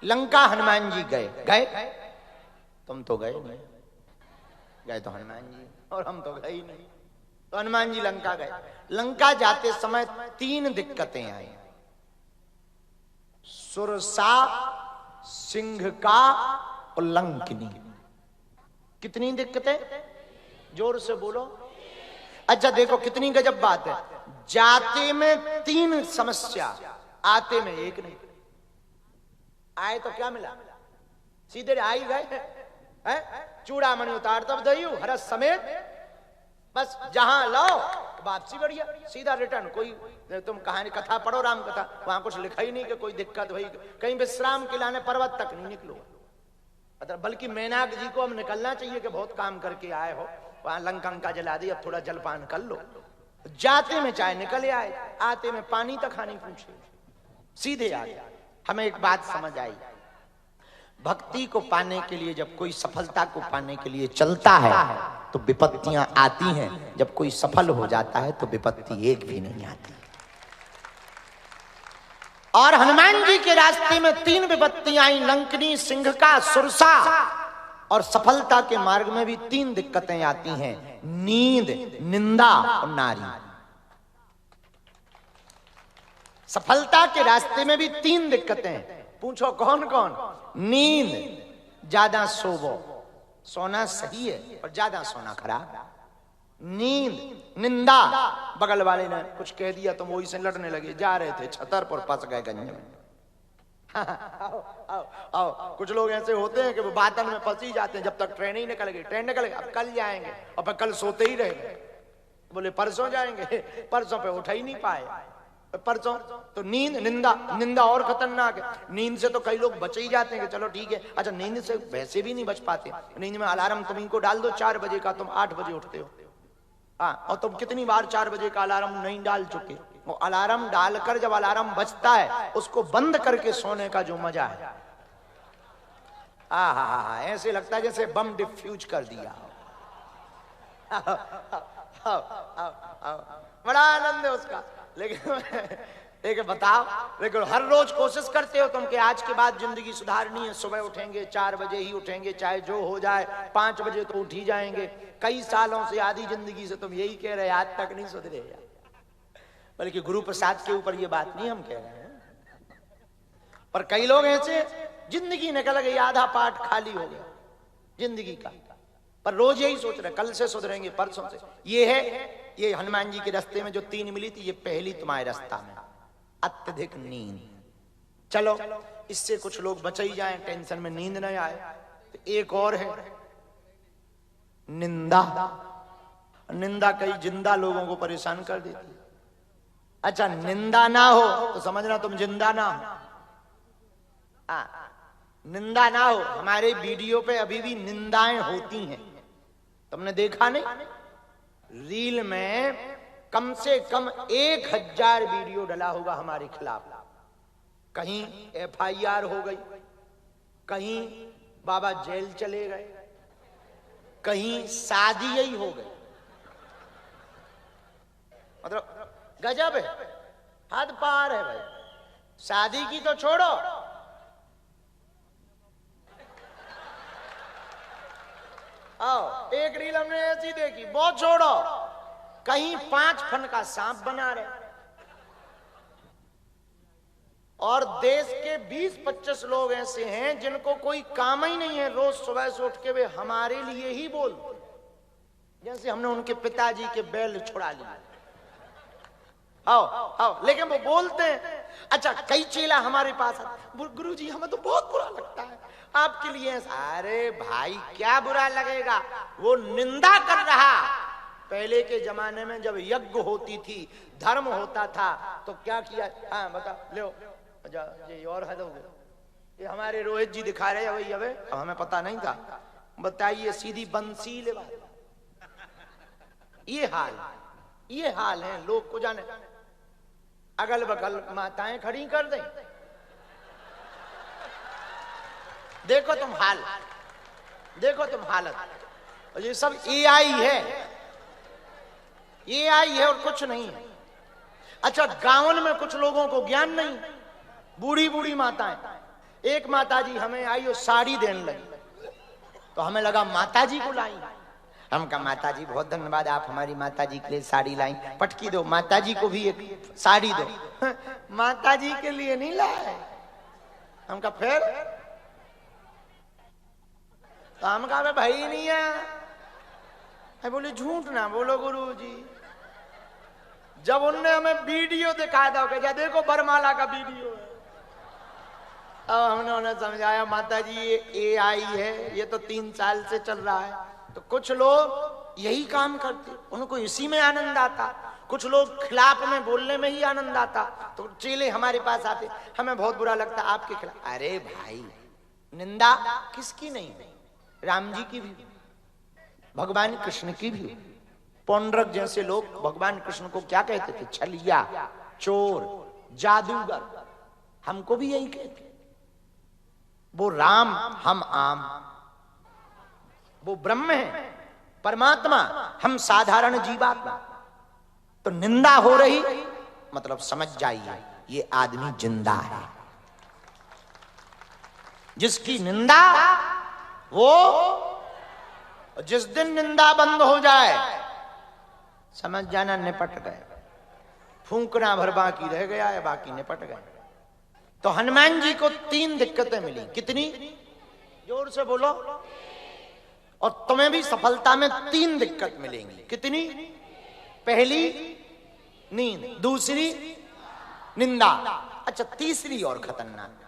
लंका हनुमान जी गए गए, तुम तो गए नहीं, गए तो हनुमान जी और हम तो गए ही नहीं। तो हनुमान जी लंका गए। लंका जाते समय 3 दिक्कतें आई, सुरसा, सिंह का और लंकिनी। कितनी दिक्कतें? जोर से बोलो। अच्छा देखो कितनी गजब बात है, जाते में 3 समस्या, आते में 1 नहीं। आए तो क्या मिला, सीधे आ ही गए हैं, चूड़ामणि उतार तब दही हरस समेत, बस जहां लाओ वापसी बढ़िया, सीधा रिटर्न। कोई तुम कहानी कथा पढ़ो, राम कथा, वहां कुछ लिखा ही नहीं कि कोई दिक्कत हुई, कहीं विश्राम के लाने पर्वत तक नहीं निकलो। मतलब बल्कि मैनाक जी को अब निकलना चाहिए कि बहुत काम करके आए हो, वहां लंका जला दी, अब थोड़ा जलपान कर लो। जाते में चाहे निकले आए, आते में पानी तक खानी पूछे, सीधे आ गया। हमें एक बात समझ आई, भक्ति को पाने के लिए जब कोई सफलता को पाने के लिए चलता है तो विपत्तियां आती हैं, जब कोई सफल हो जाता है तो विपत्ति एक भी नहीं आती। और हनुमान जी के रास्ते में 3 विपत्तियां आई, लंकनी, सिंह का, सुरसा, और सफलता के मार्ग में भी 3 दिक्कतें आती हैं, नींद, निंदा और नारी। सफलता के रास्ते में भी 3 दिक्कतें, पूछो कौन कौन? नींद, ज्यादा सोवो, सोना सही है पर ज्यादा सोना खराब। नींद, निंदा, बगल वाले ने कुछ कह दिया तो वही से लड़ने लगे, जा रहे थे छतर पर फंस गए गंज में। आओ, आओ, आओ। कुछ लोग ऐसे होते हैं कि वो बातन में फंस ही जाते हैं, जब तक ट्रेन ही निकल गई, ट्रेन निकल गई, अब कल जाएंगे, और फिर कल सोते ही रहे, बोले परसों जाएंगे, परसों पे उठ ही नहीं पाए, परसों। तो नींद, निंदा, निंदा और खतरनाक है। नींद से तो कई लोग बच ही जाते हैं कि चलो ठीक है, अच्छा नींद से वैसे भी नहीं बच पाते। नींद में अलार्म तुम्हीं को डाल दो 4 बजे का, तुम 8 बजे उठते हो, हाँ, और तुम कितनी बार 4 बजे का अलार्म नहीं डाल चुके? वो अलार्म डालकर जब अलार्म बजता है उसको बंद करके सोने का जो मजा है, आहा, ऐसे लगता है जैसे बम डिफ्यूज कर दिया। बड़ा आनंद है उसका। लेकिन बताओ, लेकिन हर रोज कोशिश करते हो तुम कि आज के बाद जिंदगी सुधारनी है, सुबह उठेंगे 4 बजे ही उठेंगे, चाहे जो हो जाए, 5 बजे तो उठ ही जाएंगे। कई सालों से, आधी जिंदगी से तुम यही कह रहे, आज तक नहीं सुधरे। बल्कि गुरु प्रसाद के ऊपर ये बात नहीं हम कह रहे हैं, पर कई लोग ऐसे जिंदगी निकल गई, आधा पाठ खाली हो गया जिंदगी का, पर रोज यही सोच रहे कल से सुधरेंगे, परसों से। ये है ये हनुमान जी के रास्ते में जो 3 मिली थी, ये पहली तुम्हारे रास्ता में, अत्यधिक नींद। चलो इससे कुछ लोग बच ही जाएं, टेंशन में नींद नहीं आए। तो एक और है निंदा। निंदा कई जिंदा लोगों को परेशान कर देती है। अच्छा निंदा ना हो तो समझना तुम जिंदा ना हो, निंदा ना हो। हमारे वीडियो पे अभी भी निंदाएं होती हैं, तुमने देखा नहीं? रील में कम से कम 1000 वीडियो डला होगा हमारे खिलाफ। कहीं FIR हो गई, कहीं बाबा जेल चले गए, कहीं शादी ही हो गई। मतलब गजब है, हद पार है भाई। शादी की तो छोड़ो, आओ एक रील हमने ऐसी देखी, बहुत छोड़ो, कहीं 5 फन का सांप बना रहे, और देश के 20-25 लोग ऐसे हैं जिनको कोई काम ही नहीं है, रोज सुबह से उठ के वे हमारे लिए ही बोलते, जैसे हमने उनके पिताजी के बैल छुड़ा लिए। आओ आओ, लेकिन वो बोलते हैं। अच्छा कई चेला हमारे पास आते, गुरुजी हमें तो बहुत बुरा लगता है आपके लिए। अरे भाई क्या बुरा लगेगा, वो निंदा कर रहा। पहले के जमाने में जब यज्ञ होती थी, धर्म होता था, तो क्या किया? हाँ बता लो, ये और हद हो गया। ये हमारे रोहित जी दिखा रहे हैं, अब हमें पता नहीं था। बताइए सीधी बंसी ले बात। ये हाल है लोग को जाने। अगल बगल माताएं खड़ी कर दें, देखो तुम हाल, देखो तुम हालत। और ये सब AI है, AI है और कुछ नहीं है। अच्छा गांव में कुछ लोगों को ज्ञान नहीं, बूढ़ी बूढ़ी माताएं एक माता जी हमें आई और साड़ी देने लगी, तो हमें लगा माता जी को लाई। हम कहा माता जी बहुत धन्यवाद, आप हमारी माता जी के लिए साड़ी लाई, पटकी दो, माता जी को भी एक साड़ी दो। माता जी के लिए नहीं लाए। हम कहा फिर? तो हम कहा भाई नहीं है। बोले झूठ ना बोलो गुरु जी। जब उनने हमें वीडियो दिखाया था, क्या देखो बरमाला का वीडियो है, अब हमने उन्हें समझाया माता जी ये आई है, ये तो 3 साल से चल रहा है। तो कुछ लोग यही काम करते, उनको इसी में आनंद आता, कुछ लोग खिलाफ में बोलने में ही आनंद आता। तो चेले हमारे पास आते, हमें बहुत बुरा लगता आपके खिलाफ। अरे भाई निंदा किसकी नहीं है? राम जी की भी, भगवान कृष्ण की भी। पौंड्रक जैसे लोग भगवान कृष्ण को क्या कहते थे? छलिया, चोर, जादूगर। हमको भी यही कहते। वो राम, हम आम। वो ब्रह्म है, परमात्मा, हम साधारण जीवात्मा। तो निंदा हो रही मतलब समझ जाइए ये आदमी जिंदा है। जिसकी निंदा, वो जिस दिन निंदा बंद हो जाए समझ जाना निपट गए। फूंकना भर बाकी रह गया है, बाकी निपट गए। तो हनुमान जी को 3 दिक्कतें मिली। कितनी? जोर से बोलो। और तुम्हें भी सफलता में 3 दिक्कत मिलेंगी। कितनी? पहली नींद, दूसरी निंदा, अच्छा तीसरी और खतरनाक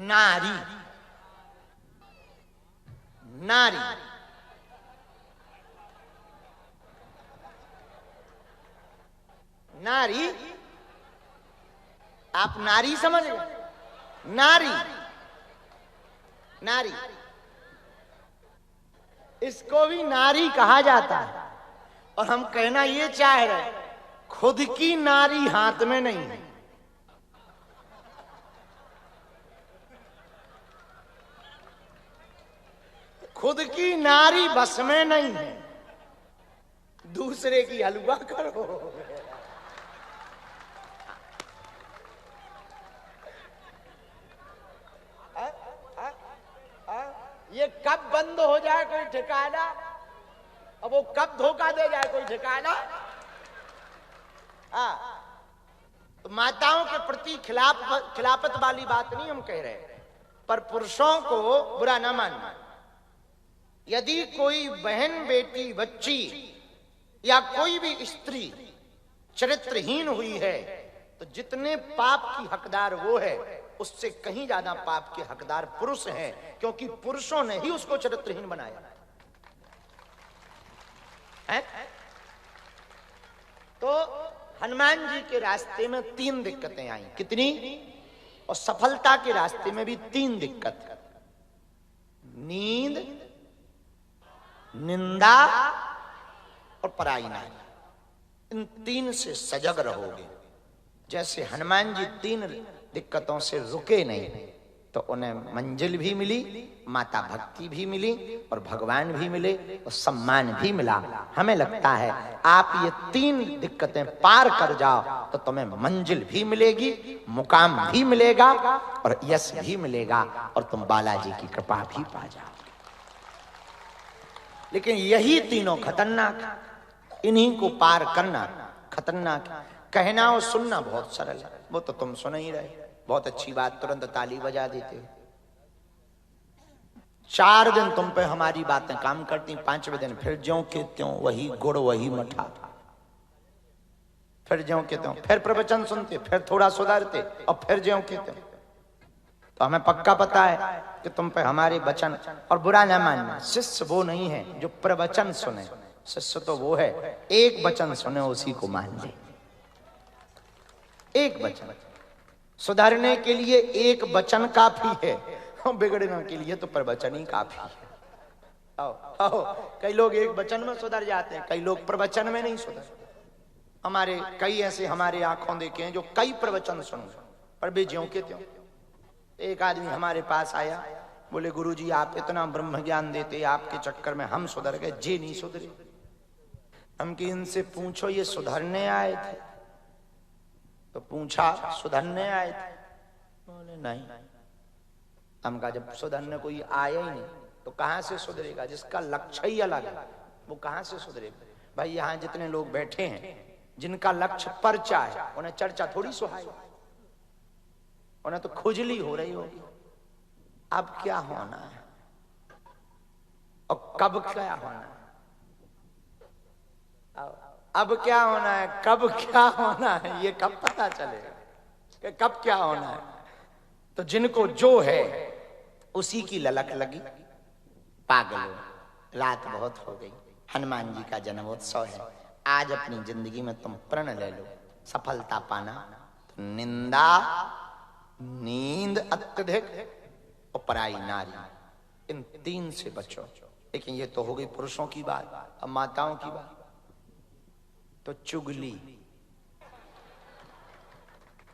नारी। नारी नारी आप नारी समझ गए? नारी, नारी, इसको भी नारी कहा जाता है। और हम कहना ये चाह रहे, खुद की नारी हाथ में नहीं है। खुद की नारी बस में नहीं है, दूसरे की हलवा करो। ये कब बंद हो जाए कोई ठिकाना, अब वो कब धोखा दे जाए कोई ठिकाना। तो माताओं के प्रति खिलाफत वाली बात नहीं हम कह रहे, पर पुरुषों को बुरा ना मानना। यदि कोई बहन, बेटी, बच्ची या कोई भी स्त्री चरित्रहीन हुई है तो जितने पाप की हकदार वो है, उससे कहीं ज्यादा पाप के हकदार पुरुष हैं, क्योंकि पुरुषों ने ही उसको चरित्रहीन बनाया है। तो हनुमान जी के रास्ते में 3 दिक्कतें आई। कितनी? और सफलता के रास्ते में भी 3 दिक्कत, नींद, निंदा और पराई नारी। इन 3 से सजग रहोगे। जैसे हनुमान जी 3 दिक्कतों से रुके नहीं, तो उन्हें मंजिल भी मिली, माता भक्ति भी मिली, और भगवान भी मिले, और सम्मान भी मिला। हमें लगता है आप ये 3 दिक्कतें पार कर जाओ तो तुम्हें मंजिल भी मिलेगी, मुकाम भी मिलेगा, और यश भी मिलेगा, और तुम बालाजी की कृपा भी पा जाओ। लेकिन यही तीनों खतरनाक, इन्हीं को पार करना खतरनाक। कहना और सुनना बहुत सरल है, वो तो तुम सुन ही रहे। बहुत अच्छी बात, तुरंत ताली बजा देते हो। 4 दिन तुम पे हमारी बातें काम करती, 5वें दिन फिर ज्यों के त्यों वही गुड़ वही मठा, फिर ज्यों के त्यों, फिर प्रवचन सुनते, फिर थोड़ा सुधारते, और फिर ज्यों के त्यों। तो हमें पक्का पता है कि तुम पे हमारे वचन, और बुरा ना मानना, शिष्य वो नहीं है जो प्रवचन सुने, शिष्य तो वो है एक वचन सुने उसी को मान ले। एक वचन सुधारने के लिए एक वचन काफी है, बिगड़ने के लिए तो प्रवचन ही काफी है। आओ आओ, कई लोग एक वचन में सुधर जाते हैं, कई लोग प्रवचन में नहीं सुधर। हमारे कई ऐसे हमारे आंखों देखे हैं जो कई प्रवचन सुन पर वे ज्यों के त्यों। एक आदमी हमारे पास आया, बोले गुरुजी आप इतना ब्रह्म ज्ञान देते, आपके चक्कर में हम सुधर गए, जे नहीं सुधरे। हम कि इनसे पूछो ये सुधरने आए थे? तो पूछा सुधरने आए थे, बोले नहीं। हम कहा जब सुधरने कोई आया ही नहीं तो कहां से सुधरेगा? जिसका लक्ष्य ही अलग है वो कहां से सुधरेगा? भाई यहां जितने लोग बैठे हैं जिनका लक्ष्य पर्चा है उन्हें चर्चा थोड़ी सुहाई, उन्हें तो खुजली हो रही होगी। अब क्या होना है और कब क्या होना है? अब क्या होना है, कब क्या होना है, ये कब पता चलेगा कि कब क्या होना है? तो जिनको जो है उसी की ललक लगी। पागलों, रात बहुत हो गई, हनुमान जी का जन्मोत्सव है, आज अपनी जिंदगी में तुम प्रण ले लो। सफलता पाना तो निंदा, नींद अत्यधिक और पराई नारी, इन तीन से बचो। लेकिन ये तो हो गई पुरुषों की बात। अब माताओं की बात तो चुगली।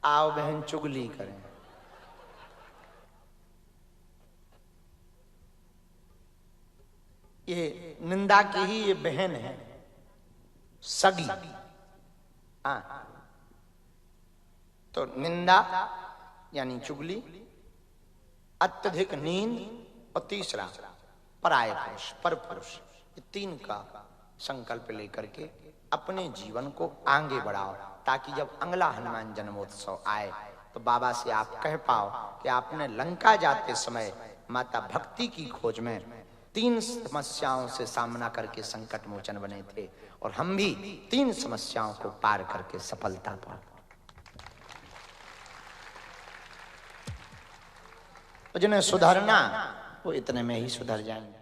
आओ बहन चुगली करें। ये निंदा की ही ये बहन है, सगी। हाँ, तो निंदा यानी चुगली, अत्यधिक नींद और तीसरा पराय पुरुष, पर पुरुष। ये तीन का संकल्प लेकर के अपने जीवन को आगे बढ़ाओ, ताकि जब अगला हनुमान जन्मोत्सव आए तो बाबा से आप कह पाओ कि आपने लंका जाते समय माता भक्ति की खोज में तीन समस्याओं से सामना करके संकट मोचन बने थे, और हम भी तीन समस्याओं को पार करके सफलता पाए। जिन्हें सुधरना वो इतने में ही सुधर जाएंगे।